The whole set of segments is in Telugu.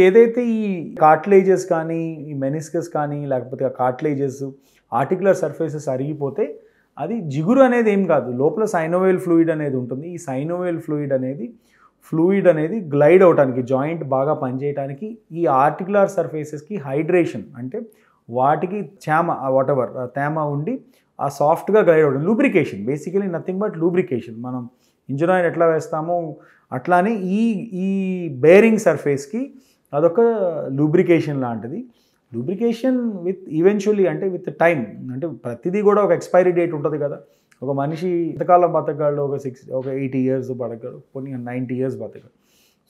ఏదైతే ఈ కార్టిలేజెస్ కానీ ఈ మెనిస్కస్ కానీ లేకపోతే ఆ కార్టిలేజెస్ ఆర్టికులర్ సర్ఫేసెస్ అరిగిపోతే అది జిగురు అనేది ఏం కాదు, లోపల సైనోవేల్ ఫ్లూయిడ్ అనేది ఉంటుంది. ఈ సైనోవేల్ ఫ్లూయిడ్ అనేది గ్లైడ్ అవడానికి, జాయింట్ బాగా పనిచేయడానికి ఈ ఆర్టికులర్ సర్ఫేసెస్కి హైడ్రేషన్ అంటే వాటికి తేమ ఉండి ఆ సాఫ్ట్గా గ్లైడ్ అవడం, lubrication, basically nothing but lubrication. మనం ఇంజిన్ ఆయిల్ ఎట్లా వేస్తామో అట్లానే ఈ బేరింగ్ సర్ఫేస్కి అదొక లూబ్రికేషన్ లాంటిది. లూబ్రికేషన్ విత్ ఈవెన్చువల్లీ అంటే విత్ టైం, అంటే ప్రతిదీ కూడా ఒక ఎక్స్పైరీ డేట్ ఉంటుంది కదా. ఒక మనిషి ఎంతకాలం బతకగలడు, ఒక 80 years బతకగలడు, కొన్ని 90 years బతకగలడు.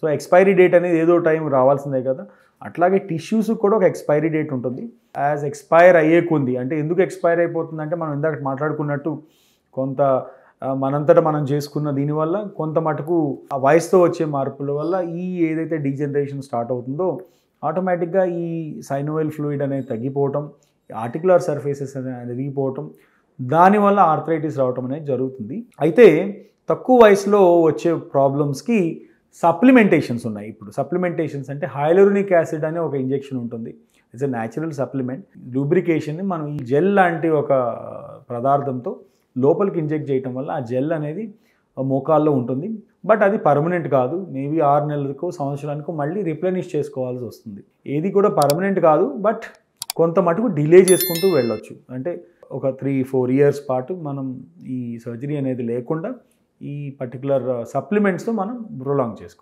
సో ఎక్స్పైరీ డేట్ అనేది ఏదో టైం రావాల్సిందే కదా. అట్లాగే టిష్యూస్ కూడా ఒక ఎక్స్పైరీ డేట్ ఉంటుంది. యాజ్ ఎక్స్పైర్ అయ్యే కొంది, అంటే ఎందుకు ఎక్స్పైర్ అయిపోతుందంటే మనం ఇందాక మాట్లాడుకున్నట్టు కొంత మనంతటా మనం చేసుకున్న దీనివల్ల కొంత మటుకు ఆ వయసుతో వచ్చే మార్పుల వల్ల ఈ ఏదైతే డీజనరేషన్ స్టార్ట్ అవుతుందో ఆటోమేటిక్గా ఈ సైనోవేల్ ఫ్లూయిడ్ అనేది తగ్గిపోవటం, ఆర్టికులర్ సర్ఫేసెస్ అనేది ఎరిగిపోవటం, దానివల్ల ఆర్థరైటిస్ రావటం అనేది జరుగుతుంది. అయితే తక్కువ వయసులో వచ్చే ప్రాబ్లమ్స్కి సప్లిమెంటేషన్స్ ఉన్నాయి. ఇప్పుడు సప్లిమెంటేషన్స్ అంటే హైలూరోనిక్ యాసిడ్ అనే ఒక ఇంజెక్షన్ ఉంటుంది. It's a natural supplement. లూబ్రికేషన్ని మనం ఈ జెల్ లాంటి ఒక పదార్థంతో లోపలికి ఇంజెక్ట్ చేయటం వల్ల ఆ జెల్ అనేది మోకాల్లో ఉంటుంది. బట్ అది పర్మనెంట్ కాదు. మేబీ 6 నెలలకో సంవత్సరానికో మళ్ళీ రిప్లెనిష్ చేసుకోవాల్సి వస్తుంది. ఏది కూడా పర్మనెంట్ కాదు, బట్ కొంత మటుకు డిలే చేసుకుంటూ వెళ్ళొచ్చు. అంటే ఒక 3-4 years పాటు మనం ఈ సర్జరీ అనేది లేకుండా ఈ పర్టికులర్ సప్లిమెంట్స్తో మనం ప్రొలాంగ్ చేసుకోవాలి.